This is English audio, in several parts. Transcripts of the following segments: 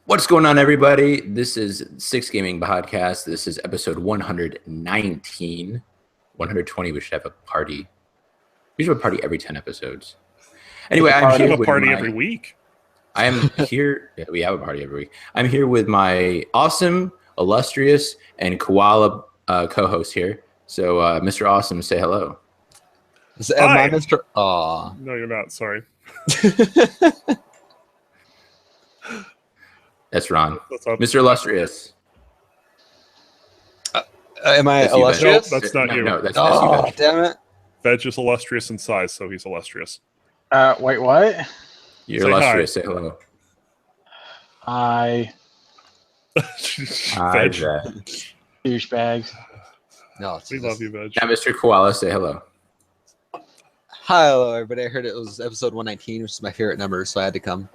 What's going on, everybody? This is Six Gaming Podcast. This is episode 119. 120, we should have a party. We should have a party every 10 episodes. Anyway, I'm here have a with party every week. I am here. Yeah, we have a party every week. I'm here with my awesome, illustrious, and koala co-host here. So, Mr. Awesome, say hello. Hi. My Mr. Aw. No, you're not. Sorry. That's Ron. That's up. Mr. Illustrious. Am I That's you, illustrious? Nope, that's not you. No, that's Oh, you. damn it. Veg is illustrious in size, so he's illustrious. Wait, what? You're Say illustrious. Say hello. Hi, Hi, Veg. Veg. douchebags. No, We love you, Veg. Now, Mr. Koala, say hello. Hi, hello, everybody. I heard it was episode 119, which is my favorite number, so I had to come.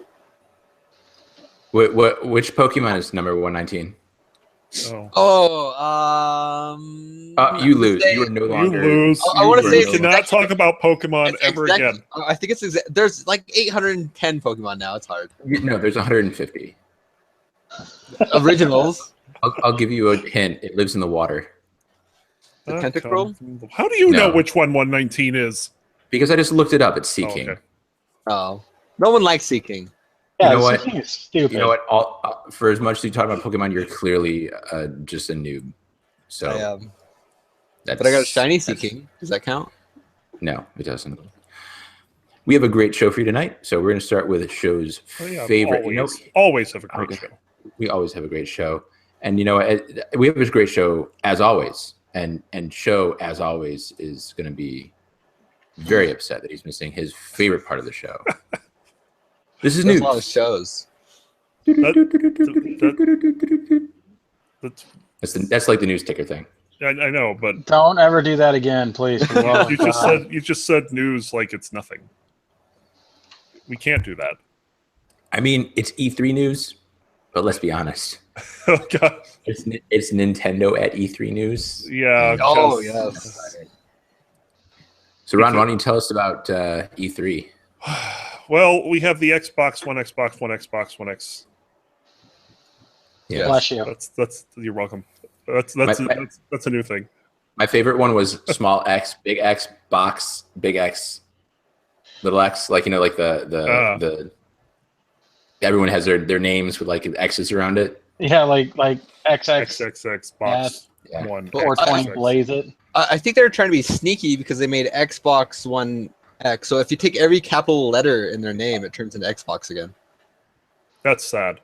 Which Pokemon is number 119? Oh. You lose. say- You are no You longer. lose. I wanna You say lose. cannot talk about Pokemon It's ever exact- again. I think it's there's like 810 Pokemon now. It's hard. No, there's 150. Originals. I'll give you a hint. It lives in the water. The Tentacruel? How do you know No. which one 119 is? Because I just looked it up. It's Oh, Seeking. okay. Oh, no one likes Seeking. Yeah, You know this what? thing is stupid. You know what? For as much as you talk about Pokemon, you're clearly just a noob. So I am. that's, But I got a shiny that's- Seeking. Does that count? No, it doesn't. We have a great show for you tonight. So we're going to start with show's Oh, yeah, favorite. always have a great Okay. show. We always have a great show, and you know we have a great show as always, and show as always is going to be very upset that he's missing his favorite part of the show. This is There's news. a lot of shows. That's like the news ticker thing. I know, but Don't ever do that again, please. for the love you of God. just said news like it's nothing. We can't do that. I mean, it's E3 news, but let's be honest. Oh God. It's Nintendo at E3 news. Yeah. Oh, 'cause- yes. So Ron, why don't you tell us about E3? Well, we have the Xbox One, Xbox One, Xbox One X. Yeah. Bless you. That's you're welcome. That's My- that's a new thing. My favorite one was small X, big X, box, big X, little X. Like like the everyone has their names with like X's around it. Yeah, like XX XXX box Yeah. one. 420 XXX. blaze it. I think they were trying to be sneaky because they made Xbox One X. So if you take every capital letter in their name, it turns into Xbox again. That's sad.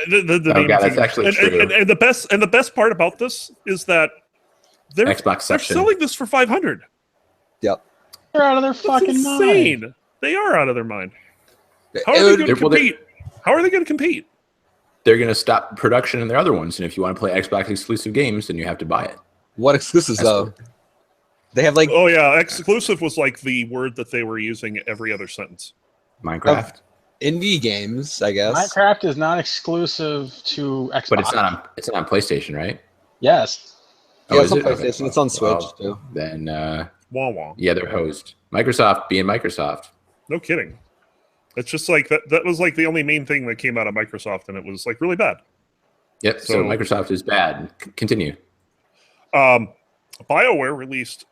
The Oh, name God, thing- that's actually and, true. And the best part about this is that they're Xbox they're section. selling this for $500. Yep. They're out of their That's fucking mind. insane. They are out of their mind. How It are they would- going to Well, they- compete? How are they going to compete? They're going to stop production in their other ones, and if you want to play Xbox exclusive games, then you have to buy it. What exclusives That's though? They have like Oh yeah, exclusive was like the word that they were using every other sentence. Minecraft, indie games, I guess. Minecraft is not exclusive to Xbox. but it's not on PlayStation, right? Yes. Yeah, Oh, it's is on it? Okay. PlayStation. It's on Switch Well, too. Then Wah wah. yeah, they're host. Microsoft being Microsoft. No kidding. It's just like that was like the only main thing that came out of Microsoft, and it was like really bad. Yep. So So- Microsoft is bad. Continue. BioWare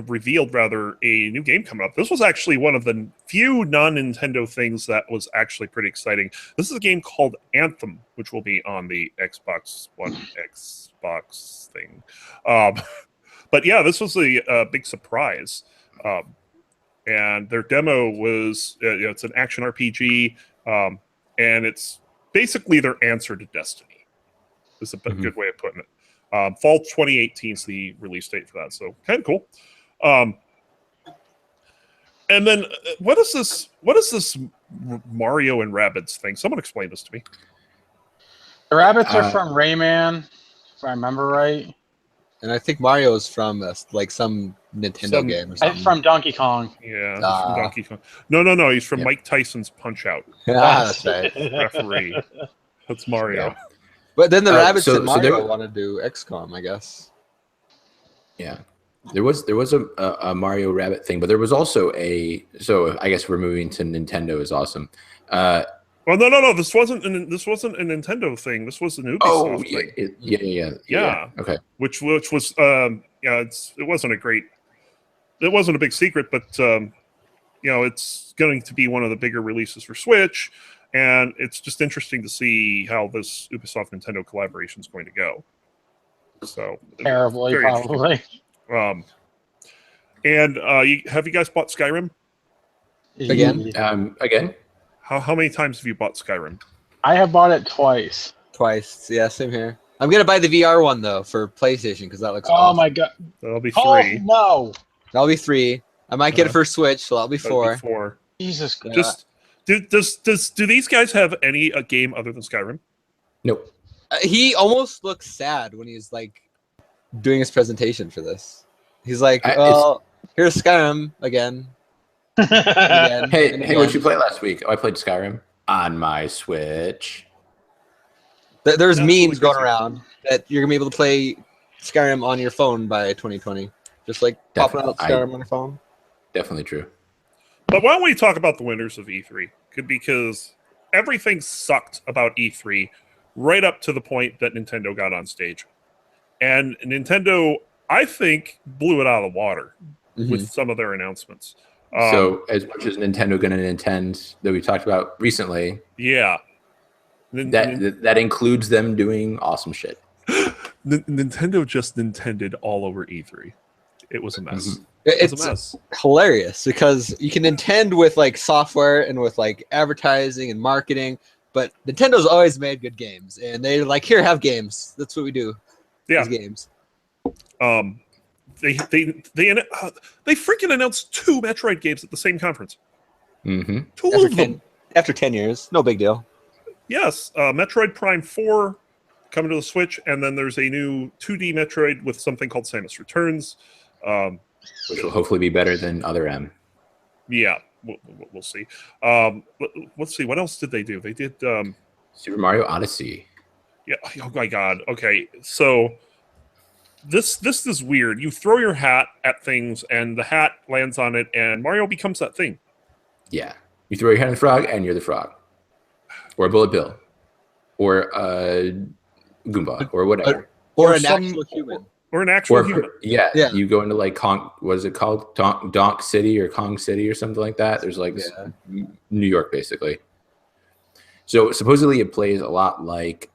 revealed rather a new game coming up. This was actually one of the few non-Nintendo things that was actually pretty exciting. This is a game called Anthem, which will be on the Xbox One Xbox thing. But yeah, this was a big surprise. And their demo was it's an action RPG, and it's basically their answer to Destiny. Is a Mhm. good way of putting it. Fall 2018 is the release date for that, so kind of cool. And then what is this Mario and Rabbids thing? Someone explain this to me. The rabbits are Uh, from Rayman, if I remember right. And I think Mario is from like some Nintendo Some- game or It's something. from Donkey Kong. Yeah, he's Ah. from Donkey Kong. No, he's from Yep. Mike Tyson's Punch Out. That's right. Referee. That's Mario. Yeah. But then the rabbits so said Mario there- want to do XCOM, I guess. Yeah. There was a Mario Rabbit thing, but there was also so I guess we're moving to Nintendo is awesome. Well, no. This wasn't a Nintendo thing. This was an Ubisoft thing. Yeah. Okay. Which was it wasn't a big secret, but it's going to be one of the bigger releases for Switch, and it's just interesting to see how this Ubisoft Nintendo collaboration is going to go. So Terribly, very probably. And have you guys bought Skyrim? Again? Again. How many times have you bought Skyrim? I have bought it twice. Twice. Yeah, same here. I'm gonna buy the VR one though for PlayStation because that looks Oh awesome. my god. That'll be Oh 3. no. That'll be 3. I might get it for Switch, so that'll be That'll 4. be 4. Jesus Christ. Just do these guys have any game other than Skyrim? Nope. He almost looks sad when he's like doing his presentation for this. He's like, "Oh, here's Skyrim again." Again, Hey, and hey, again. what'd you play last week? Oh, I played Skyrim on my Switch. There's That's memes really going crazy. around that you're gonna be able to play Skyrim on your phone by 2020. Just like popping out Definitely. Skyrim on your phone. Definitely true. But why don't we talk about the winners of E3? Because everything sucked about E3 right up to the point that Nintendo got on stage. And Nintendo, I think, blew it out of the water Mhm. with some of their announcements. So as much as Nintendo going to Nintendo that we talked about recently, Yeah. that includes them doing awesome shit. Nintendo just Nintended all over E3. It was a mess. Mhm. It was It's a mess. hilarious because you can Nintendo with like software and with like advertising and marketing, but Nintendo's always made good games, and they're like, "Here, have games. That's what we do." Yeah. These games. They freaking announced 2 Metroid games at the same conference. Mm-hmm. 2 After of them. 10, after 10 years, no big deal. Yes, Metroid Prime 4 coming to the Switch, and then there's a new 2D Metroid with something called Samus Returns. Which will hopefully be better than Other M. Yeah, we'll see. Let's see, what else did they do? They did, Super Mario Odyssey. yeah. Oh my God. Okay, so this is weird. You throw your hat at things, and the hat lands on it, and Mario becomes that thing. Yeah. You throw your hand in the frog, and you're the frog. Or a Bullet Bill. Or a Goomba. Or whatever. Or Or an some- actual human. Or an actual Or human. yeah, Yeah. you go into like Kong. What is it called? Donk City or Kong City or something like that. There's like this- New York, basically. So supposedly it plays a lot like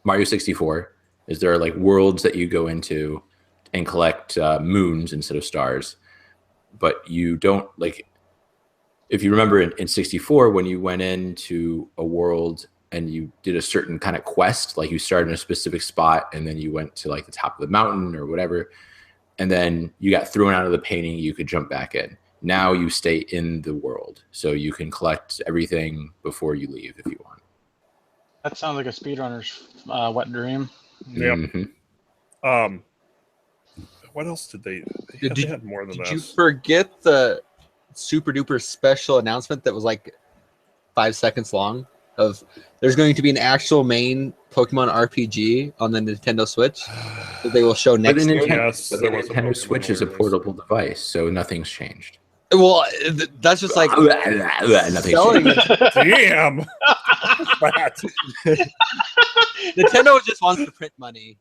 Mario 64. Is there are like worlds that you go into and collect moons instead of stars, but you don't like. If you remember in 64, when you went into a world and you did a certain kind of quest, like you started in a specific spot and then you went to like the top of the mountain or whatever, and then you got thrown out of the painting, you could jump back in. Now you stay in the world, so you can collect everything before you leave if you want. That sounds like a speedrunner's wet dream. Yep. Mhm. What else did they? Did They you- had more than Did you this. forget the super duper special announcement that was like 5 seconds long? Of there's going to be an actual main Pokemon RPG on the Nintendo Switch that they will show But next the year. Yes, But the there was a Nintendo Pokemon Switch is a awareness. portable device, so nothing's changed. Well, that's just like Nothing's selling changed. it. Damn. That. Nintendo just wants to print money.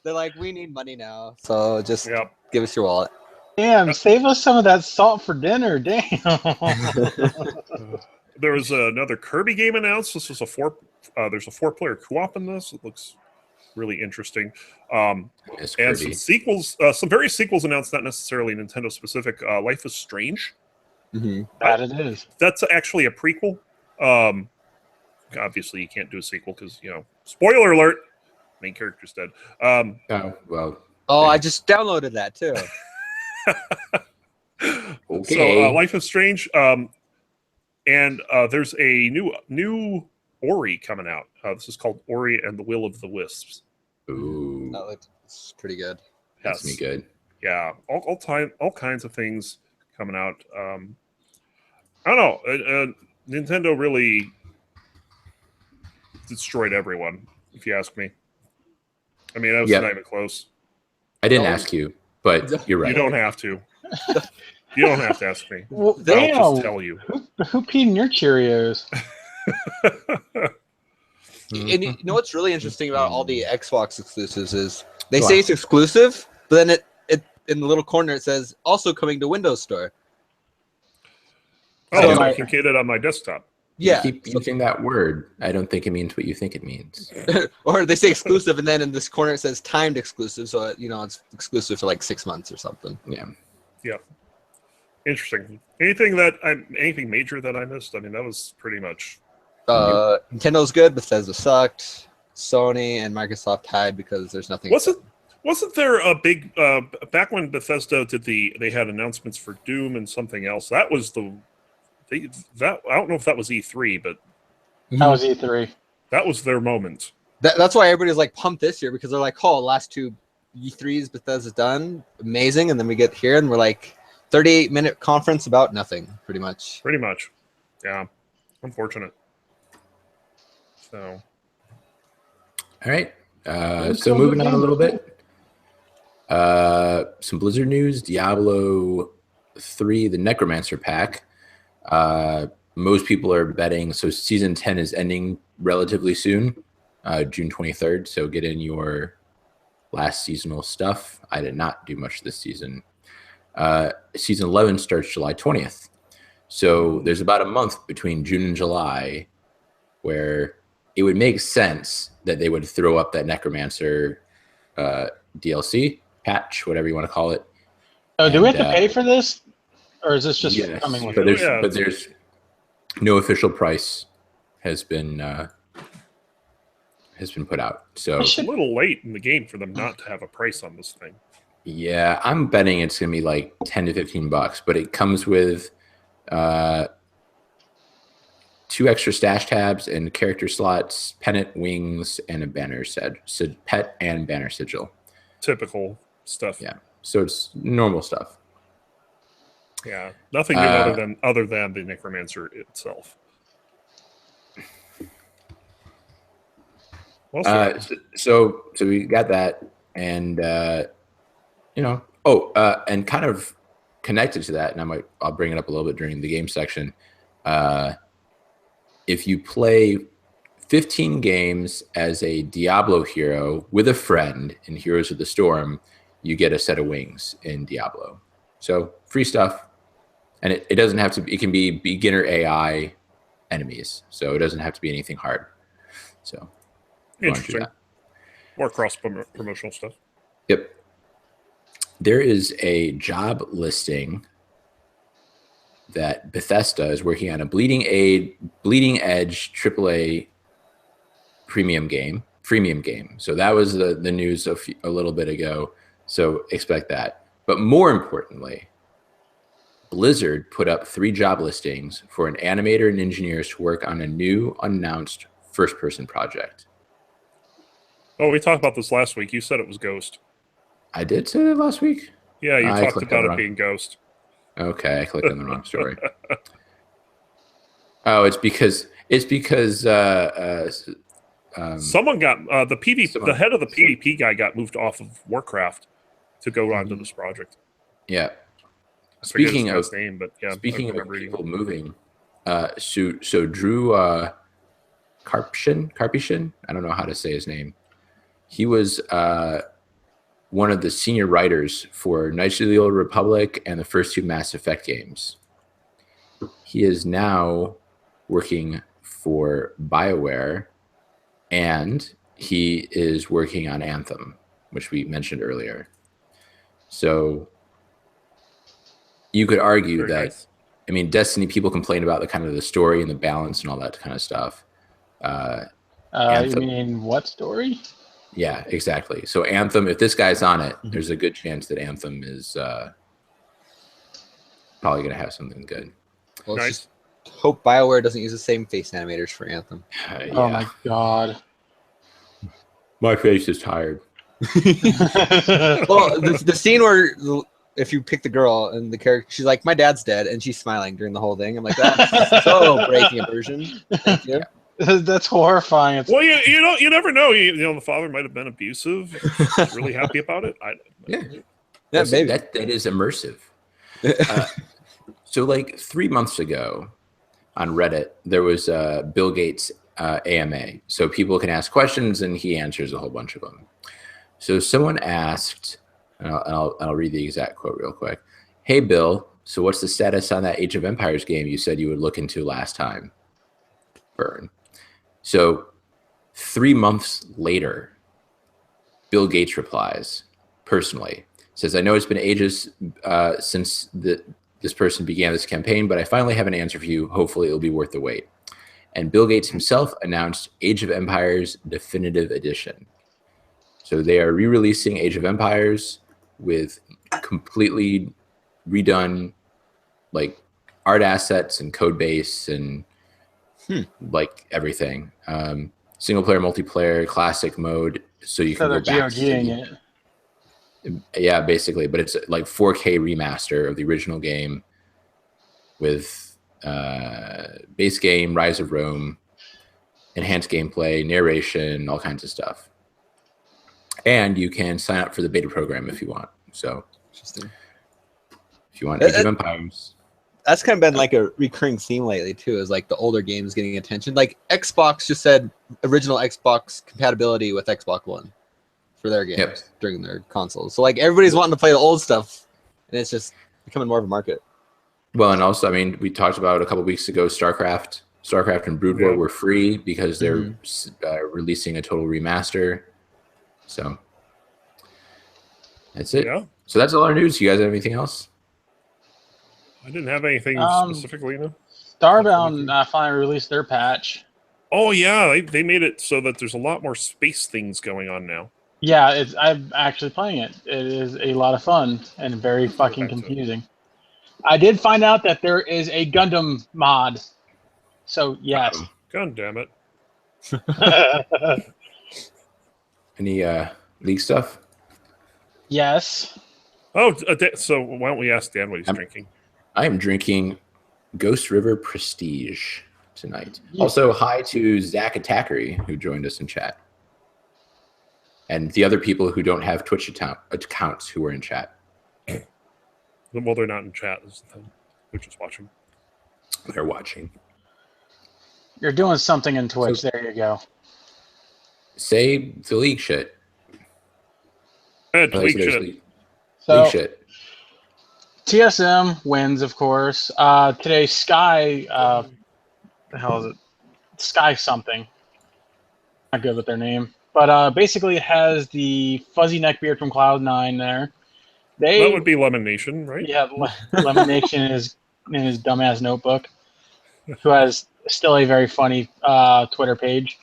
They're like, we need money now, so just Yep. give us your wallet. Damn, save us some of that salt for dinner. Damn. There was another Kirby game announced. This was there's a 4-player co-op in this. It looks really interesting. It's And Kirby. some sequels, some various sequels announced, not necessarily Nintendo specific. Life is Strange. hmm That it is. That's actually a prequel. Obviously, you can't do a sequel because, spoiler alert, main character's dead. Oh, well, Oh, I just downloaded that too. okay. So, Life is Strange. And there's a new Ori coming out. This is called Ori and the Will of the Wisps. Ooh, That looks pretty good. that's me good. Yeah, all kinds of things coming out. I don't know. Nintendo really destroyed everyone, if you ask me. I mean, that was Yeah. not even close. I didn't No. ask you, but you're right. You don't have to. You don't have to ask me. Well, I'll damn, just tell you. who peed in your Cheerios? And you know what's really interesting about all the Xbox exclusives is they Go say on. it's exclusive, but then it in the little corner it says also coming to Windows Store. Oh, So so I my- can get it on my desktop. Yeah, You keep using that word. I don't think it means what you think it means. or they say exclusive, and then in this corner it says timed exclusive, so it's exclusive for like 6 months or something. Yeah. Interesting. Anything major that I missed? I mean, that was pretty much. Nintendo's good, Bethesda sucked. Sony and Microsoft tied because there's nothing. Wasn't there a big back when Bethesda did they had announcements for Doom and something else? That was that I don't know if that was E3, but That was E3. that was their moment. That's why everybody's like pumped this year because they're like, oh, last two E3s Bethesda's done, amazing, and then we get here and we're like 38-minute conference about nothing, pretty much. Pretty much. Yeah. Unfortunate. So All right. So moving on a little bit. Some Blizzard news. Diablo 3, the Necromancer pack. Most people are betting. So season 10 is ending relatively soon, June 23rd. So get in your last seasonal stuff. I did not do much this season. Season 11 starts July 20th. So there's about a month between June and July where it would make sense that they would throw up that Necromancer DLC, patch, whatever you want to call it. Oh, do we have And, to pay for this? Or is this just Yes, coming with but it? there's no official price has been put out. So it's a little late in the game for them not to have a price on this thing. yeah, I'm betting it's gonna be like $10 to $15, but it comes with 2 extra stash tabs and character slots, pennant, wings, and a banner pet and banner sigil. Typical stuff. Yeah. So it's normal stuff. Yeah. Nothing new other than the Necromancer itself. Well, So we got that, and and kind of connected to that, and I'll bring it up a little bit during the game section. If you play 15 games as a Diablo hero with a friend in Heroes of the Storm, you get a set of wings in Diablo. So free stuff, and it doesn't have to. It can be beginner AI enemies, so it doesn't have to be anything hard. So you wanna do interesting. that. More cross promotional stuff. Yep. There is a job listing that Bethesda is working on, a bleeding edge AAA freemium game. So that was the news a little bit ago. So expect that. But more importantly, Blizzard put up 3 job listings for an animator and engineers to work on a new unannounced first-person project. Oh, we talked about this last week. You said it was Ghost. I did say that last week? Yeah, you I talked clicked about on it wrong. being Ghost. Okay, I clicked on the wrong story. Oh, it's because Someone got the PvP. someone- The head of the PvP guy got moved off of Warcraft to go on to this project. yeah. I forget his Speaking of last name, but yeah. speaking I of remember reading people moving, so Drew Karpyshyn, I don't know how to say his name. He was one of the senior writers for Knights of the Old Republic and the first 2 Mass Effect games. He is now working for BioWare, and he is working on Anthem, which we mentioned earlier. So you could argue Very that, nice. I mean, Destiny, people complain about the kind of the story and the balance and all that kind of stuff. You Anthem. mean what story? Yeah, exactly. So Anthem, if this guy's on it, there's a good chance that Anthem is probably going to have something good. Well, let's Nice. just hope BioWare doesn't use the same face animators for Anthem. Oh my god. My face is tired. Well, the scene where if you pick the girl and the character, she's like, "My dad's dead," and she's smiling during the whole thing. I'm like, that's so breaking immersion. Thank you. That's horrifying. It's, Well, you never know. You know, the father might have been abusive. Really happy about it. I Yeah, maybe. that is immersive. So like 3 months ago on Reddit, there was Bill Gates AMA. So people can ask questions and he answers a whole bunch of them. So someone asked, and I'll read the exact quote real quick. Hey, Bill, so what's the status on that Age of Empires game you said you would look into last time? Burn. So 3 months later, Bill Gates replies personally, says, I know it's been ages since this person began this campaign, but I finally have an answer for you. Hopefully it'll be worth the wait. And Bill Gates himself announced Age of Empires Definitive Edition. So they are re-releasing Age of Empires with completely redone like art assets and code base and like everything. Single player, multiplayer, classic mode. So you can So go they're back GOGing it. yeah, basically, but it's like 4K remaster of the original game with base game, Rise of Rome, enhanced gameplay, narration, all kinds of stuff. And you can sign up for the beta program if you want. So Interesting. if you want Age of Empires. That's kind of been like a recurring theme lately too, is like the older games getting attention. Like Xbox just said original Xbox compatibility with Xbox One for their games during their consoles. So like everybody's wanting to play the old stuff, and it's just becoming more of a market. Well, and also, I mean, we talked about a couple weeks ago, StarCraft and Brood War were free because they're releasing a total remaster. So that's it. Yeah. So that's all our news. You guys have anything else? I didn't have anything specifically. No. Starbound finally released their patch. Oh yeah, they made it so that there's a lot more space things going on now. Yeah, I'm actually playing it. It is a lot of fun and very fucking confusing. I did find out that there is a Gundam mod. So yes. God damn it. Any league stuff? Yes. Oh, so why don't we ask Dan what he's drinking? I am drinking Ghost River Prestige tonight. Also, hi to Zach Attackery, who joined us in chat. And the other people who don't have Twitch accounts who are in chat. Well, they're not in chat. They're just watching. They're watching. You're doing something in Twitch. There you go. Say the league shit. League shit. League shit. TSM wins, of course. Today, Sky, the hell is it? Sky something. Not good with their name. But basically it has the fuzzy neckbeard from Cloud9 there. That would be Lemon Nation, right? Yeah, Lemon Nation in his dumbass notebook, who has still a very funny Twitter page.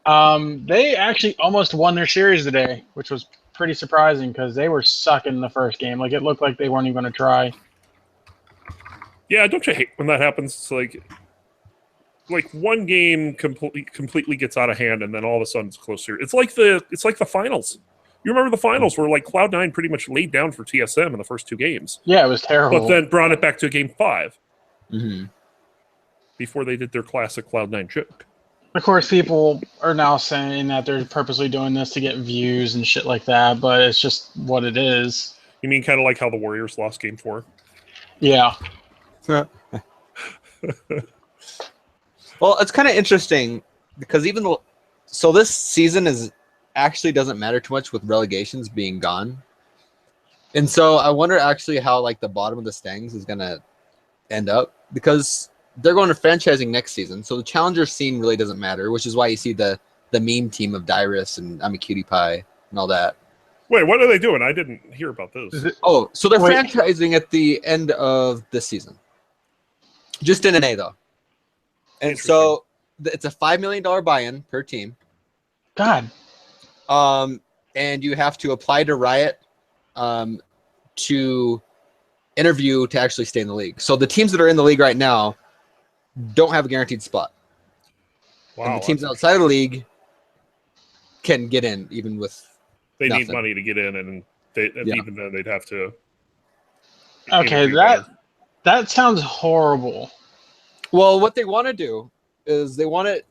They actually almost won their series today, which was pretty surprising because they were sucking the first game. Like, it looked like they weren't even going to try. Yeah, don't you hate when that happens? It's like one game completely gets out of hand, and then all of a sudden it's closer. It's like the finals. You remember the finals where like Cloud9 pretty much laid down for TSM in the first two games. Yeah, it was terrible. But then brought it back to game 5 Mm-hmm. before they did their classic Cloud9 joke. Of course, people are now saying that they're purposely doing this to get views and shit like that, but it's just what it is. You mean kind of like how the Warriors lost game 4? Yeah. Well, it's kind of interesting because so this season actually doesn't matter too much with relegations being gone. And so I wonder actually how like the bottom of the standings is going to end up, because they're going to franchising next season. So the challenger scene really doesn't matter, which is why you see the meme team of Dyrus and I'm a Cutie Pie and all that. Wait, what are they doing? I didn't hear about this. Oh, so they're franchising at the end of this season. Just in NA though. And so it's a $5 million buy-in per team. God. And you have to apply to Riot to interview to actually stay in the league. So the teams that are in the league right now don't have a guaranteed spot. Wow, and the teams outside of the league can get in even with they nothing. need money to get in, and even then they'd have to. Okay, that sounds horrible. Well, what they want to do is they want it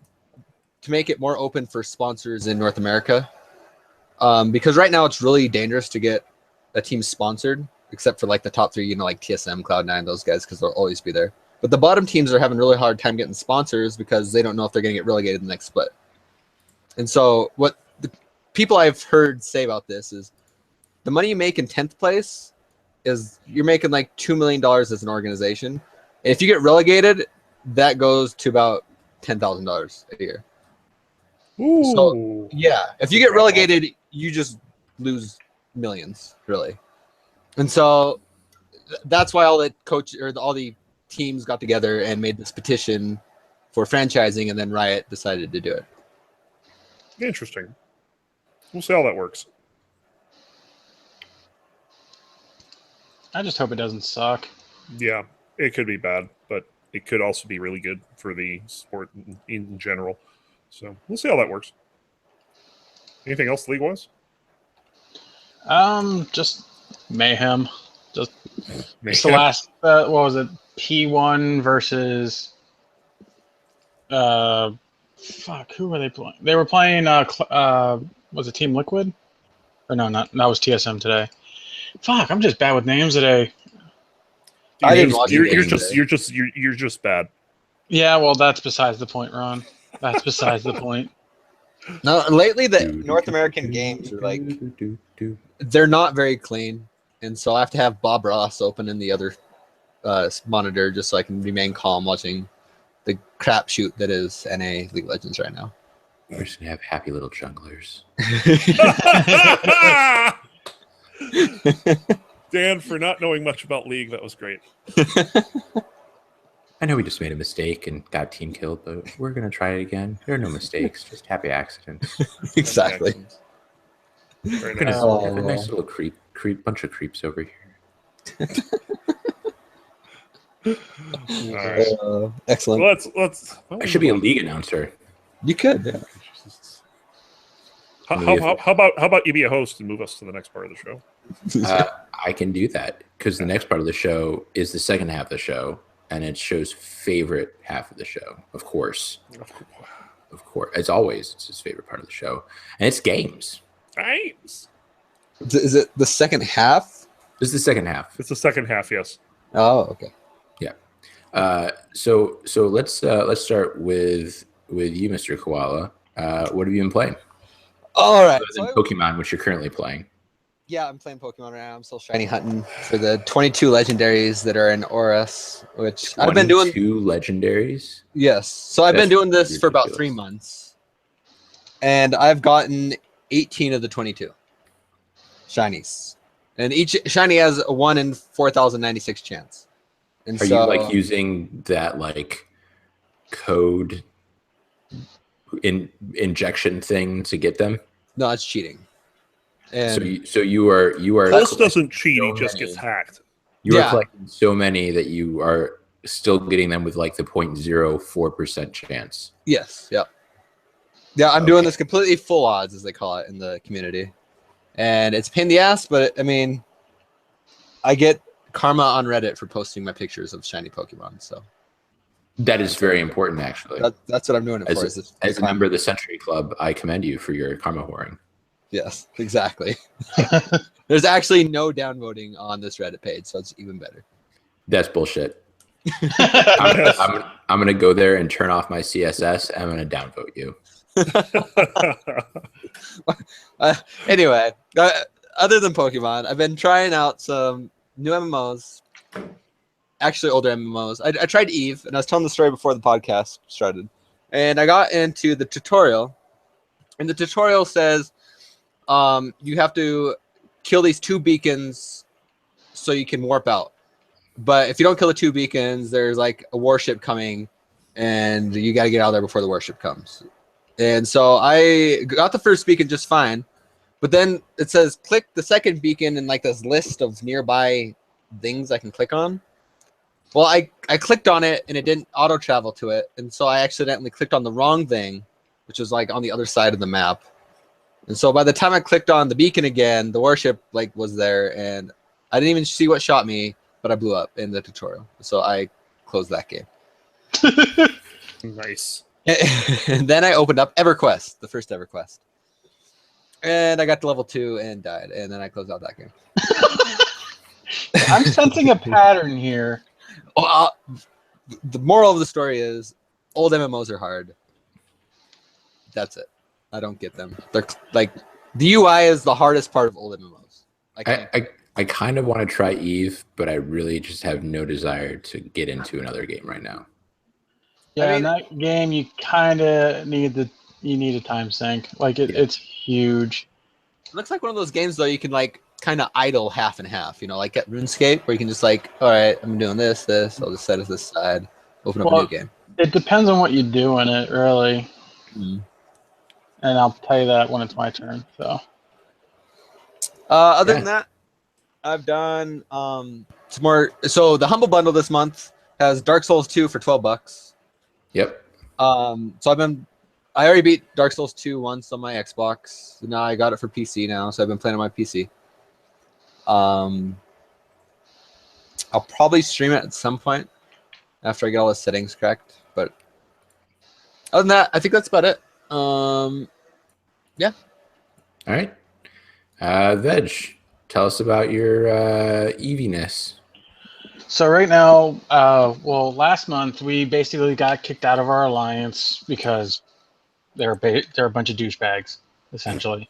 to make it more open for sponsors in North America. because right now it's really dangerous to get a team sponsored, except for like the top 3, like TSM, Cloud9, those guys, because they'll always be there. But the bottom teams are having a really hard time getting sponsors because they don't know if they're going to get relegated in the next split. And so what the people I've heard say about this is the money you make in 10th place is you're making like $2 million as an organization. And if you get relegated, that goes to about $10,000 a year. Ooh. So, yeah, if you get relegated, you just lose millions, really. And so that's why all the teams got together and made this petition for franchising, and then Riot decided to do it. Interesting. We'll see how that works. I just hope it doesn't suck. Yeah, it could be bad, but it could also be really good for the sport in general. So we'll see how that works. Anything else league-wise? Just mayhem. Just Mayhem. the last. What was it? P1 versus. Fuck. Who were they playing? They were playing. Was it Team Liquid? Or no, not that was TSM today. Fuck. I'm just bad with names today. I didn't watch You're it. you're just bad. Yeah. Well, that's besides the point, Ron. That's besides the point. No, lately the North American games are like they're not very clean, and so I have to have Bob Ross open in the other monitor just so I can remain calm watching the crapshoot that is NA League of Legends right now. We're just gonna have happy little junglers. Dan, for not knowing much about League, that was great. I know we just made a mistake and got team killed, but we're gonna try it again. There are no mistakes, just happy accidents. Exactly. Very We're nice. gonna have a nice little bunch of creeps over here. All right. Excellent. Let's. I should be a league announcer. You could. Yeah. How about you be a host and move us to the next part of the show? I can do that because the next part of the show is the second half of the show, and it's show's favorite half of the show. Of course, as always, it's his favorite part of the show, and it's games. Nice. Is it the second half? This is the second half. It's the second half, yes. Oh, okay. So let's start with you, Mr. Koala. What have you been playing? All right. Other than Pokemon, which you're currently playing. Yeah, I'm playing Pokemon right now. I'm still shiny hunting for the 22 legendaries that are in Oris, which I've been doing. 2 legendaries. Yes. So I've been That's doing this for about 3 ridiculous. months, and I've gotten 18 of the 22 shinies, and each shiny has a 1 in 4,096 chance. And Are so, you like using that like code injection thing to get them? no, it's cheating. And So you are Pulse doesn't cheat; he so just many. gets hacked. you are Yeah. collecting so many that you are still getting them with like the 0.04% chance. yes, yep. Yeah, I'm doing this completely full odds, as they call it in the community, and it's a pain in the ass. But I mean, I get karma on Reddit for posting my pictures of shiny Pokemon, so That is very important, actually. that's what I'm doing it for. is this- As a member of the Century Club, I commend you for your karma whoring. Yes, exactly. There's actually no downvoting on this Reddit page, so it's even better. That's bullshit. Yes. I'm gonna go there and turn off my CSS. And I'm gonna downvote you. Anyway, other than Pokemon, I've been trying out some new MMOs. Actually, older MMOs. I tried Eve, and I was telling the story before the podcast started. And I got into the tutorial, and the tutorial says you have to kill these 2 beacons so you can warp out. But if you don't kill the 2 beacons, there's like a warship coming, and you got to get out of there before the warship comes. And so I got the first beacon just fine, but then it says click the second beacon in like this list of nearby things I can click on. Well, I clicked on it and it didn't auto travel to it, and so I accidentally clicked on the wrong thing, which was like on the other side of the map. And so by the time I clicked on the beacon again, the warship like was there, and I didn't even see what shot me, but I blew up in the tutorial. So I closed that game. Nice. And then I opened up EverQuest, the first EverQuest. And I got to level 2 and died, and then I closed out that game. I'm sensing a pattern here. Oh, the moral of the story is old MMOs are hard. That's it. I don't get them. They're like the UI is the hardest part of old MMOs. I kind of want to try Eve, but I really just have no desire to get into another game right now. Yeah, I mean- in that game, you kind of need a time sink. Like Yeah. it's huge. It looks like one of those games though you can like kind of idle half and half, you know, like at RuneScape where you can just like, all right, I'm doing this, I'll just set it this side, open up a Well, new game. It depends on what you do in it, really. Mm. And I'll tell you that when it's my turn. So Other Yeah. than that, I've done some more. So the Humble Bundle this month has Dark Souls 2 for $12. Yep. So I already beat Dark Souls 2 once on my Xbox. So now I got it for PC now, so I've been playing on my PC. I'll probably stream it at some point after I get all the settings correct. But other than that, I think that's about it. All right. Veg, tell us about your Eviness. So right now, last month we basically got kicked out of our alliance because they're a bunch of douchebags, essentially.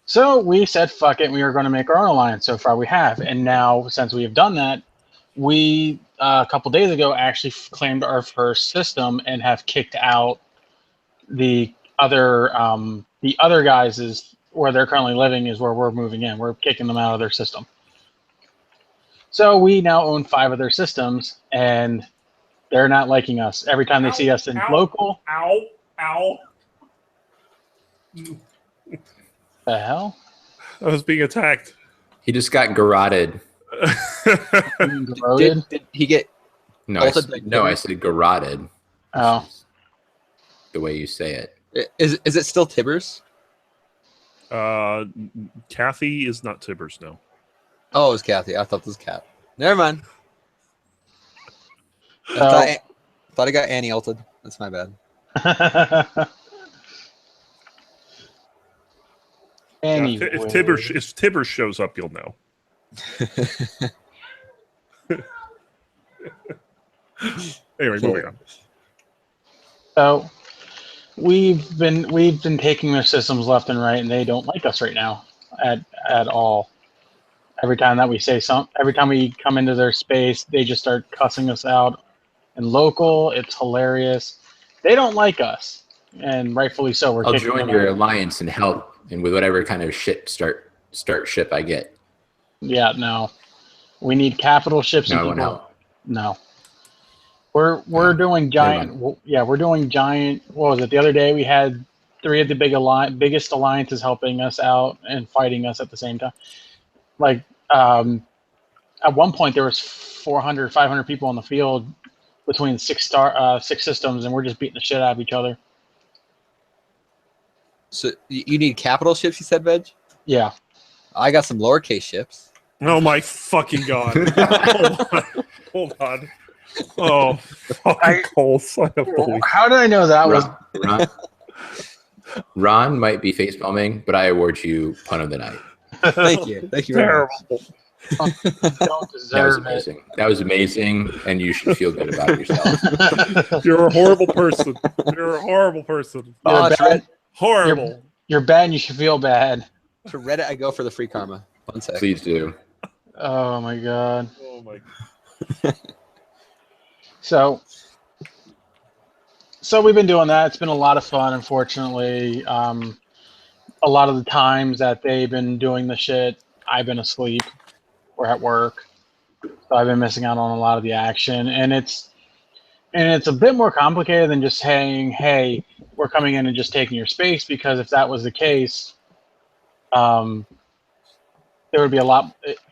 So we said, fuck it, and we are going to make our own alliance. So far we have. And now, since we have done that, we, a couple days ago, actually claimed our first system and have kicked out the other guys is where they're currently living is where we're moving in. We're kicking them out of their system. So we now own 5 of their systems, and they're not liking us. Every time they see us in local, Ow. the hell? I was being attacked. He just got garroted. Corroded? Did he get? No, Also, I said garroted. Oh, The way you say it. Is it still Tibbers? Kathy is not Tibbers, no. Oh, it was Kathy. I thought this was Cat. Never mind. so, Thought I got Annie ulted. That's my bad. Yeah, anyway, if Tibbers shows up, you'll know. Anyway, moving on. so we've been taking their systems left and right, and they don't like us right now at all. Every time that we say something, every time we come into their space, they just start cussing us out. And local, it's hilarious. They don't like us, and rightfully so. We're I'll kicking join them your out. alliance and help, and with whatever kind of shit start ship I get. Yeah, no. We need capital ships No, I and won't people. help. No. We're doing giant. Yeah, we're doing giant. What was it? The other day we had 3 of the biggest alliances helping us out and fighting us at the same time. Like at one point there was 400, 500 people on the field between 6 systems, and we're just beating the shit out of each other. So you need capital ships, you said, Veg? Yeah. I got some lowercase ships. Oh my fucking god. Hold on. Oh, fucking Coles. I don't believe. How did I know that was? Ron might be facepalming, but I award you pun of the night. Thank you. Thank you very much. Terrible. Don't That was deserve it. amazing. That was amazing, and you should feel good about yourself. You're a horrible person. You're a horrible person. Oh, Horrible. You're bad, and you should feel bad. to Reddit, I go for the free karma. One sec. Please do. Oh my god. Oh my. So we've been doing that. It's been a lot of fun. Unfortunately, a lot of the times that they've been doing the shit, I've been asleep or at work, so I've been missing out on a lot of the action. And it's a bit more complicated than just saying, "Hey, we're coming in and just taking your space." Because if that was the case, there would be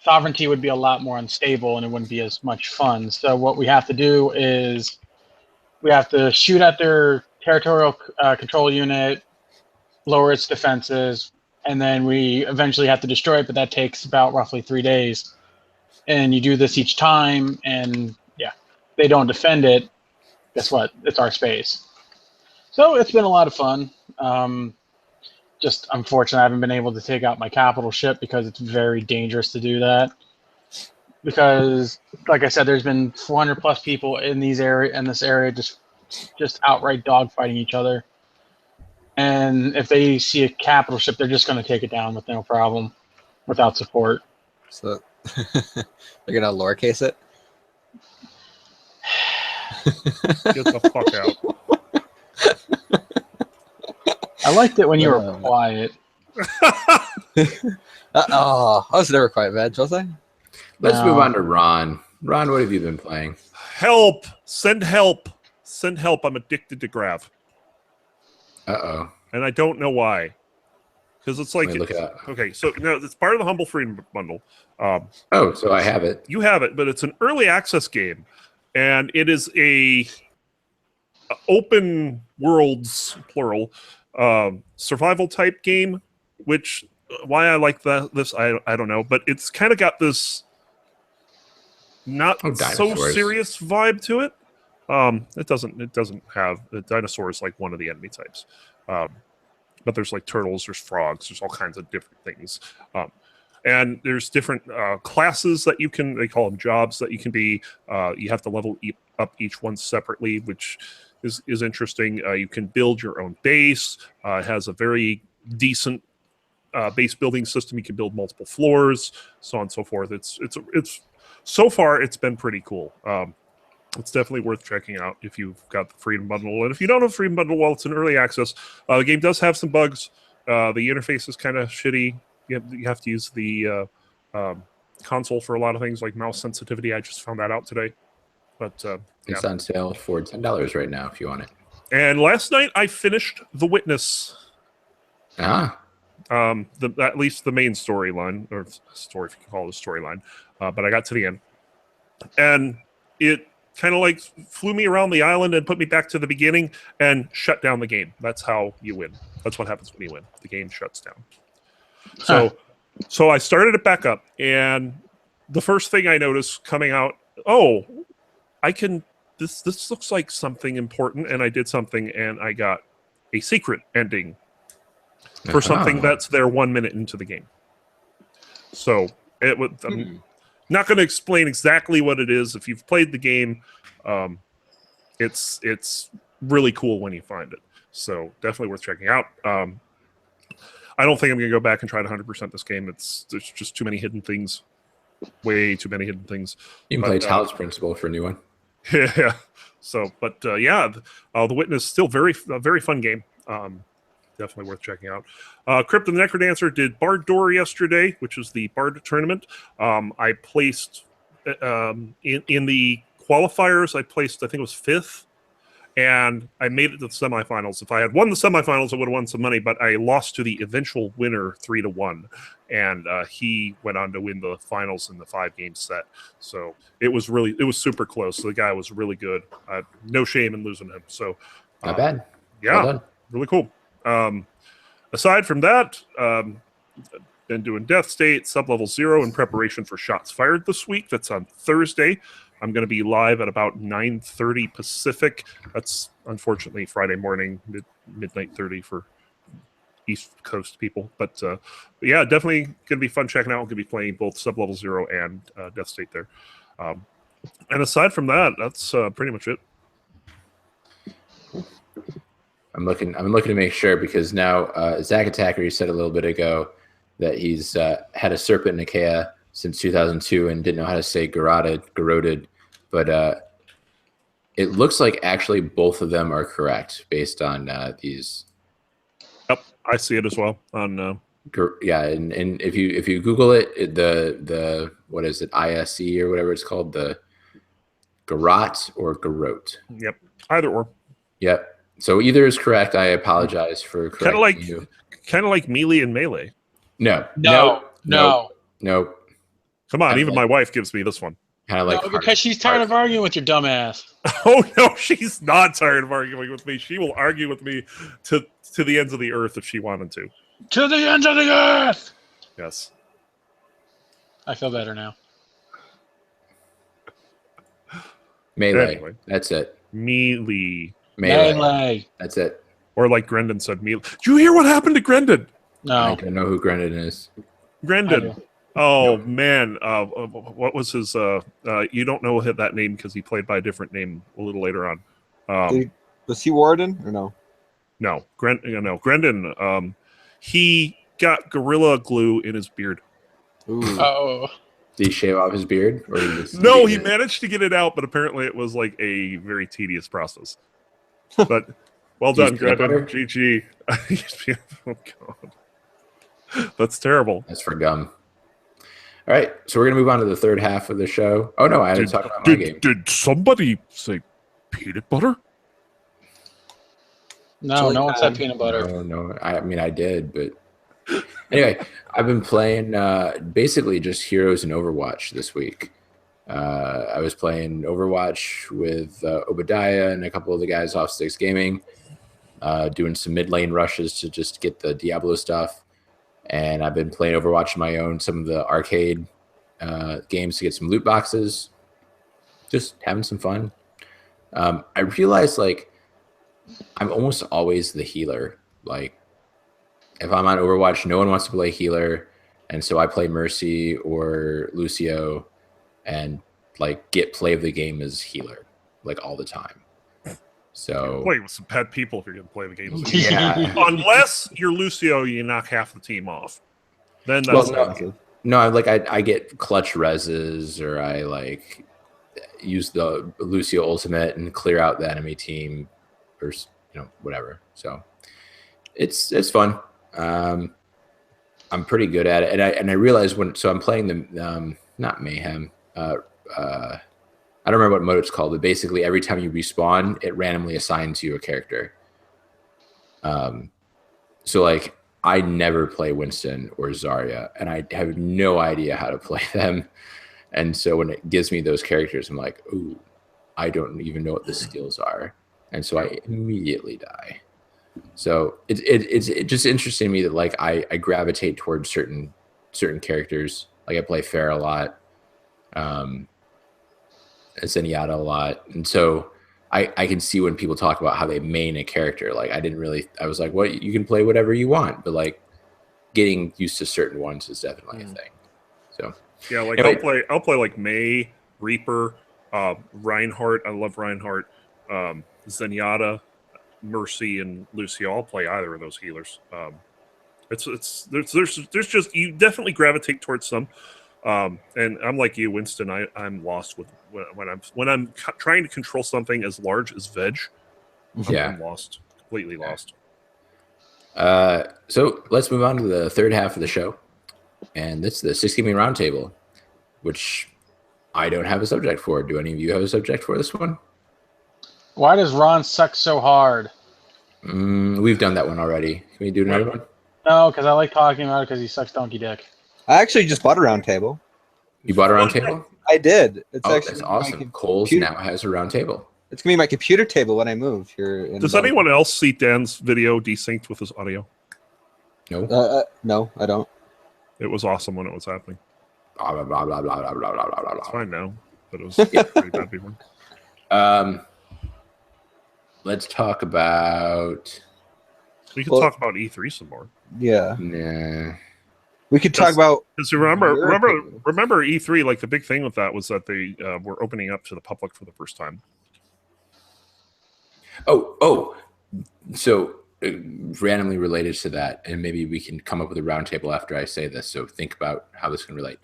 sovereignty would be a lot more unstable, and it wouldn't be as much fun. So what we have to do is we have to shoot at their territorial control unit, lower its defenses, and then we eventually have to destroy it, but that takes about roughly 3 days. And you do this each time, and yeah, they don't defend it. Guess what? It's our space. So it's been a lot of fun. just unfortunate I haven't been able to take out my capital ship because it's very dangerous to do that. Because, like I said, there's been 400 plus people in this area just outright dogfighting each other. And if they see a capital ship, they're just going to take it down with no problem, without support. So they're gonna lowercase it. Get the fuck out. I liked it when you were quiet. I was never quite bad, was I? Let's No. move on to Ron. Ron, what have you been playing? Help! Send help! Send help! I'm addicted to Grav, Uh-oh. and I don't know why. Because it's like, Let me look it up. okay, so no, it's part of the Humble Freedom Bundle. Oh, so I have it. You have it, but it's an early access game, and it is a open worlds plural survival type game. Which why I like this I don't know, but it's kind of got this not so dinosaurs. serious vibe to it. It doesn't have the dinosaurs like one of the enemy types. But there's like turtles, there's frogs, there's all kinds of different things. And there's different classes that you can, they call them jobs that you can be. You have to level up each one separately, which is interesting. You can build your own base. It has a very decent base building system. You can build multiple floors, so on and so forth. It's so far it's been pretty cool. It's definitely worth checking out if you've got the Freedom Bundle. And if you don't have Freedom Bundle, well, it's in early access. The game does have some bugs. The interface is kind of shitty. You have to use the console for a lot of things, like mouse sensitivity. I just found that out today. But It's on sale for $10 right now if you want it. And last night I finished The Witness. Ah, At least the main storyline, or story, if you can call it a storyline. But I got to the end. And it kind of like flew me around the island and put me back to the beginning and shut down the game. That's how you win. That's what happens when you win. The game shuts down. So I started it back up, and the first thing I noticed coming out, this looks like something important, and I did something, and I got a secret ending for something that's there 1 minute into the game. So it would. Not going to explain exactly what it is. If you've played the game, it's really cool when you find it. So definitely worth checking out. I don't think I'm going to go back and try to 100% this game. There's just too many hidden things. Way too many hidden things. you can play Talos Principle for a new one. Yeah. So, but The Witness still a very fun game. Definitely worth checking out. Crypt the Necrodancer did Bard Door yesterday, which is the Bard tournament. I placed in the qualifiers. I placed, I think it was 5th, and I made it to the semifinals. If I had won the semifinals, I would have won some money, but I lost to the eventual winner 3-1, and he went on to win the finals in the 5-game set. So it was super close. The guy was really good. No shame in losing him. So Not bad. Yeah, Well done. really cool. Aside from that, been doing Death State, Sublevel 0 in preparation for Shots Fired this week. That's on Thursday. I'm going to be live at about 9:30 Pacific. That's unfortunately Friday morning, midnight 30 for East Coast people. But yeah, definitely going to be fun checking out. I'm going to be playing both Sublevel 0 and Death State there. And aside from that, that's pretty much it. I'm looking to make sure, because now Zach Attacker, you said a little bit ago that he's had a Serpent Nicaea since 2002 and didn't know how to say garroted, but it looks like actually both of them are correct based on these. Yep, I see it as well on. Yeah, and if you Google it, the what is it, ISE or whatever it's called, the garrot or garrote. Yep, either or. Yep. So either is correct. I apologize for correcting you. Kind of like melee and melee. No. Come on, even my wife gives me this one. Kind of like No, because she's tired of arguing with your dumb ass. Oh no, she's not tired of arguing with me. She will argue with me to the ends of the earth if she wanted to. To the ends of the earth! Yes. I feel better now. melee. Anyway. That's it. Melee. Melee. Melee. That's it. Or like Grendon said, melee. Did you hear what happened to Grendon? I No. don't know who Brendan is. Brendan. I do. Oh man, what was his? You don't know that name because he played by a different name a little later on. Was he Warden or no? No, Brendan. He got Gorilla Glue in his beard. Ooh. Oh. Did he shave off his beard? Or he just No, did he it? managed to get it out, but apparently it was like a very tedious process. But well Do you done, use peanut Brendan. butter? GG. Oh god, that's terrible. That's for gum. All right, so we're gonna move on to the third half of the show. Oh no, I didn't talk about my game. Did somebody say peanut butter? No, Chili no one said con. peanut butter. No. I mean, I did, but anyway, I've been playing basically just Heroes and Overwatch this week. I was playing Overwatch with Obadiah and a couple of the guys off Sticks Gaming, doing some mid lane rushes to just get the Diablo stuff. And I've been playing Overwatch on my own, some of the arcade games to get some loot boxes, just having some fun. I realized like I'm almost always the healer. Like if I'm on Overwatch, no one wants to play healer, and so I play Mercy or Lucio, and like get play of the game as healer like all the time. So Play with some bad people if you're going to play the game. yeah, Unless you're Lucio, you knock half the team off. Then Well, that's no, I get clutch reses, or I like use the Lucio ultimate and clear out the enemy team, or whatever. So it's fun. I'm pretty good at it, and I realize I'm playing the not Mayhem. I don't remember what mode it's called, but basically every time you respawn, it randomly assigns you a character. So like I never play Winston or Zarya, and I have no idea how to play them. And so when it gives me those characters, I'm like, ooh, I don't even know what the skills are. And so I immediately die. So it's just interesting to me that like I gravitate towards certain characters. Like I play Pharah a lot, Zenyatta a lot. And so I can see when people talk about how they main a character. Like I was like, well, you can play whatever you want, but like getting used to certain ones is definitely a thing. So yeah. Like anyway. I'll play like May, Reaper, Reinhardt. I love Reinhardt. Zenyatta, Mercy, and Lucio. I'll play either of those healers. There's just you definitely gravitate towards some. And I'm like you, Winston. I'm lost with when I'm trying to control something as large as Veg. I'm lost, completely lost. So let's move on to the third half of the show, and that's the Sticks Gaming Roundtable, which I don't have a subject for. Do any of you have a subject for this one? Why does Ron suck so hard? We've done that one already. Can we do another one? No, because I like talking about it because he sucks donkey dick. I actually just bought a round table. You bought a round table? I did. It's That's awesome. Cole's now has a round table. It's gonna be my computer table when I move here. Does anyone else see Dan's video desynced with his audio? No. No, I don't. It was awesome when it was happening. Blah, blah, blah, blah, blah, blah, blah, blah, blah, It's blah. fine now, but it was pretty bad before. Let's talk about. We can talk about E3 some more. Yeah, Nah. we could talk about. Because remember E3. Like the big thing with that was that they were opening up to the public for the first time. So randomly related to that, and maybe we can come up with a roundtable after I say this. So think about how this can relate.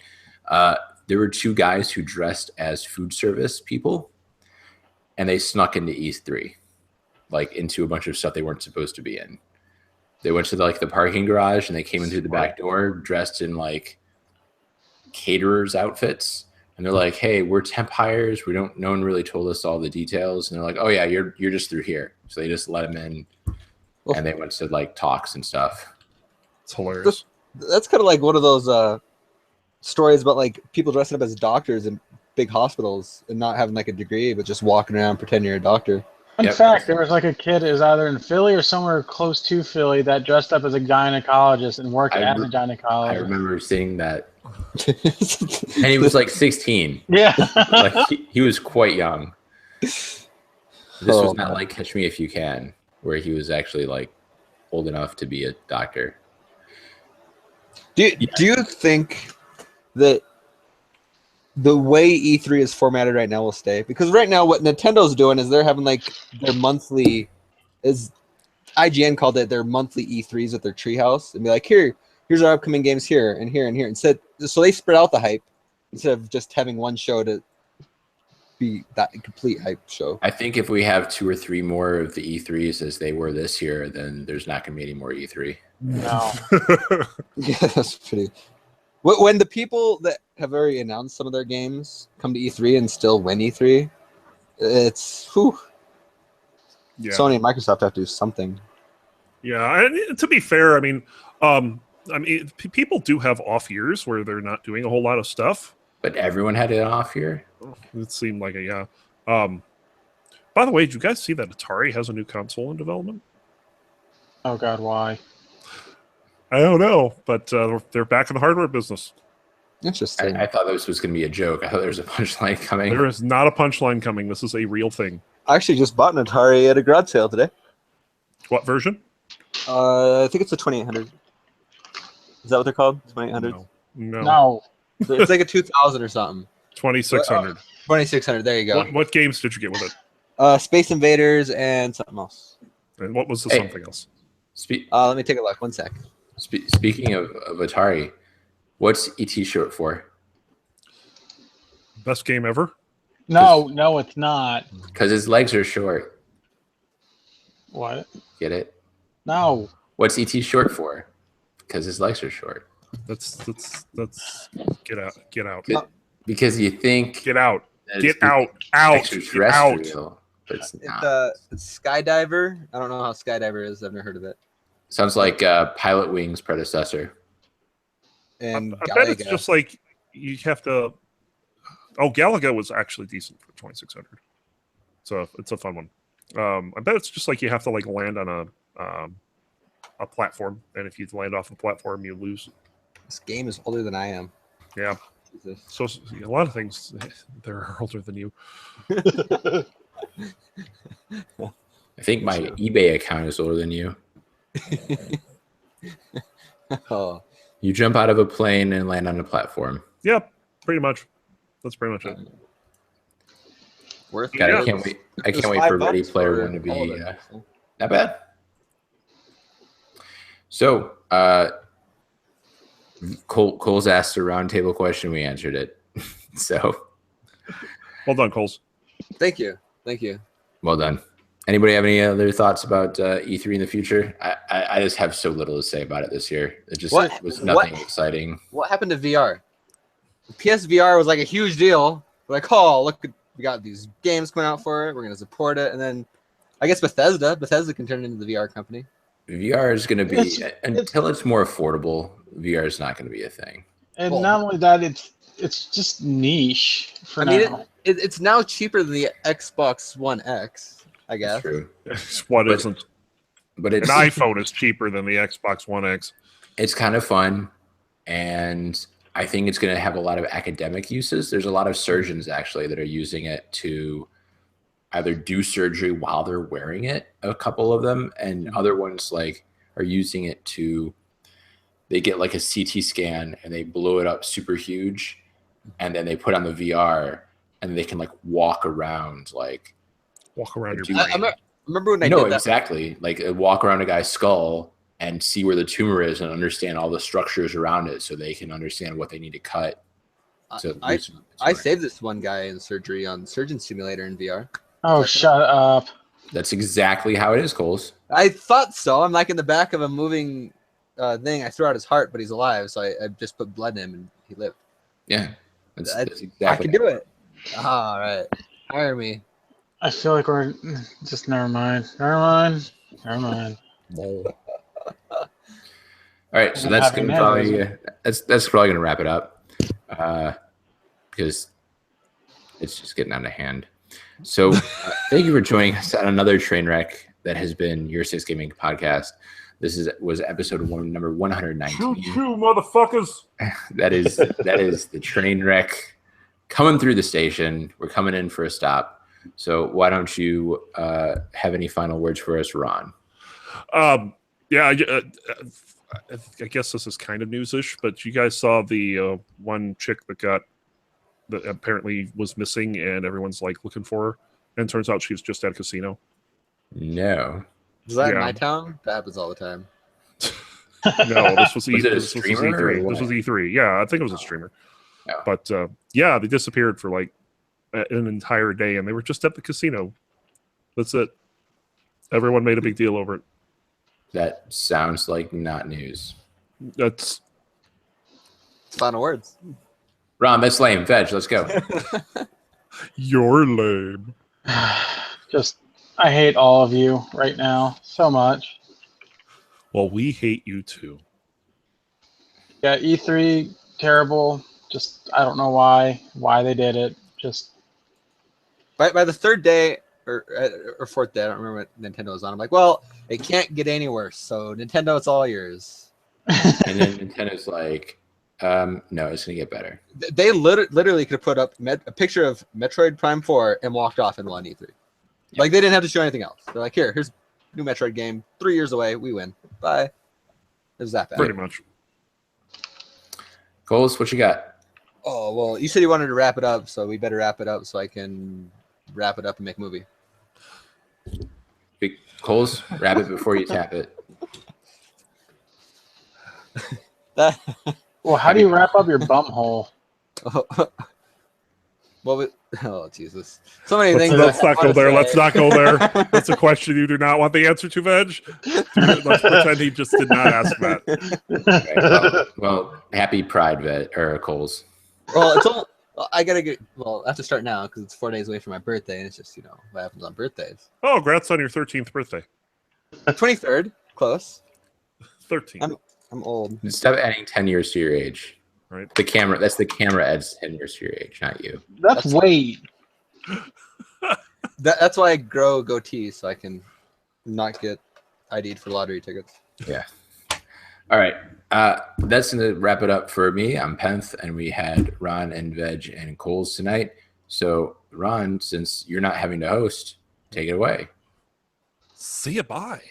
There were two guys who dressed as food service people, and they snuck into E3, like into a bunch of stuff they weren't supposed to be in. They went to the parking garage, and they came in through the back door dressed in like caterers outfits. And they're like, "Hey, we're temp hires. No one really told us all the details." And they're like, "Oh yeah, you're just through here." So they just let them in, and they went to like talks and stuff. It's hilarious. That's kind of like one of those stories about like people dressing up as doctors in big hospitals and not having like a degree, but just walking around pretending you're a doctor. In fact, there was like a kid, is either in Philly or somewhere close to Philly, that dressed up as a gynecologist and worked as a gynecologist. I remember seeing that, and he was like 16. Yeah, Like he was quite young. This was not like Catch Me If You Can, where he was actually like old enough to be a doctor. Do you think that the way E3 is formatted right now will stay? Because right now, what Nintendo's doing is they're having like their monthly, is IGN called it their monthly E3s at their treehouse, and be like, here's our upcoming games here and here and here. Instead, so they spread out the hype instead of just having one show to be that complete hype show. I think if we have 2 or 3 more of the E3s as they were this year, then there's not going to be any more E3. No. Yeah, that's pretty. When the people that have already announced some of their games come to E3 and still win E3, it's whew. Yeah. Sony and Microsoft have to do something. Yeah, and to be fair, people do have off years where they're not doing a whole lot of stuff. But everyone had it off here. It seemed like by the way, did you guys see that Atari has a new console in development? Oh God, why? I don't know, but they're back in the hardware business. Interesting. I thought this was going to be a joke. I thought there was a punchline coming. There is not a punchline coming. This is a real thing. I actually just bought an Atari at a garage sale today. What version? I think it's a 2800. Is that what they're called? 2800. No. No. It's like a 2000 or something. 2600. 2600. There you go. What games did you get with it? Space Invaders and something else. And what was the Hey. something else? Let me take a look. One sec. Speaking of Atari, what's ET short for? Best game ever? No, it's not. Because his legs are short. What? Get it? No. What's ET short for? Because his legs are short. That's get out. Because you think Get out. that Get it's out. Out. Get out. extraterrestrial, but it's not. It's Skydiver. I don't know how Skydiver is. I've never heard of it. Sounds like Pilot Wing's predecessor. And I bet it's Galaga. just like you have to. Oh, Galaga was actually decent for 2600. So it's a fun one. I bet it's just like you have to like land on a platform, and if you land off the platform, you lose. This game is older than I am. Yeah. Jesus. So a lot of things they're older than you. I think my eBay account is older than you. Oh, You jump out of a plane and land on a platform. Yeah, pretty much. That's pretty much it. worth God, Yeah. I can't wait. I It was can't wait for $5 Ready Player for One to be all of it. not bad. So, Cole's asked a roundtable question. We answered it. So, Well done, Coles. Thank you. well done. Anybody have any other thoughts about E3 in the future? I just have so little to say about it this year. It just was nothing exciting. What happened to VR? PSVR was like a huge deal. Like, oh, look, we got these games coming out for it. We're gonna support it, and then I guess Bethesda can turn it into the VR company. VR is going to be It's- until it's more affordable. VR is not going to be a thing. And Well- not only that, it's just niche for I mean, now. it's now cheaper than the Xbox One X, I guess. That's true, What But- isn't? but An it's iPhone is cheaper than the Xbox One X. it's kind of fun, and I think it's going to have a lot of academic uses. There's a lot of surgeons actually that are using it to either do surgery while they're wearing it, a couple of them, and other ones like are using it to, they get like a CT scan and they blow it up super huge, and then they put on the VR and they can like walk around like Walk around your Do- brain. I remember when I no, did that. exactly. Like walk around a guy's skull and see where the tumor is and understand all the structures around it, so they can understand what they need to cut. To I loosen up the I tumor. saved this one guy in surgery on Surgeon Simulator in VR. Oh, shut up. That's exactly how it is, Coles. I thought so. I'm like in the back of a moving thing. I threw out his heart, but he's alive, so I just put blood in him and he lived. Yeah, that's I exactly. can do it. All right, hire me. I feel like we're just never mind. Never mind. All right, so I'm that's having gonna probably that's probably gonna wrap it up, because it's just getting out of hand. So thank you for joining us on another train wreck that has been your Six Gaming Podcast. This was episode number 119. motherfuckers. That is the train wreck coming through the station. We're coming in for a stop. So why don't you have any final words for us, Ron? Yeah, I guess this is kind of newsish, but you guys saw the one chick that apparently was missing, and everyone's like looking for her, and turns out she was just at a casino. No. Is that in Yeah. my town? That happens all the time. No, this was, Was it a this was streamer or E3. This was what? E3. Yeah, I think it was a streamer. Oh. But yeah, they disappeared for like an entire day, and they were just at the casino. That's it. Everyone made a big deal over it. That sounds like not news. That's Final words. Ron, that's lame. Veg, let's go. You're lame. Just, I hate all of you right now so much. Well, we hate you too. Yeah, E3 terrible. Just I don't know why they did it. Just By the third day or fourth day, I don't remember what Nintendo was on. I'm like, well, it can't get any worse. So Nintendo, it's all yours. And then Nintendo's like, no, it's gonna get better. They literally could have put up a picture of Metroid Prime 4 and walked off in one E3. Like they didn't have to show anything else. They're like, here's a new Metroid game, 3 years away, we win. Bye. It was that bad. Pretty much. Coles, what you got? Oh well, you said you wanted to wrap it up, so we better wrap it up so I can wrap it up and make a movie. Big Coles, wrap it before you tap it. That well, how do you wrap up your bum hole? oh Jesus, so many things. Let's that I not go wanna there. say. Let's not go there. That's a question you do not want the answer to, Veg. Let's pretend he just did not ask that. Right, well, happy Pride, Coles. Well, it's all. I gotta get. Well, I have to start now because it's 4 days away from my birthday, and it's just what happens on birthdays. Oh, congrats on your 13th birthday. 23rd, close. 13. I'm old. Stop adding 10 years to your age. Right. That's the camera adds 10 years to your age, not you. That's weight. That's why I grow a goatee so I can not get ID'd for lottery tickets. Yeah. All right. That's going to wrap it up for me. I'm Penth, and we had Ron and Veg and Coles tonight. So, Ron, since you're not having to host, take it away. See you. Bye.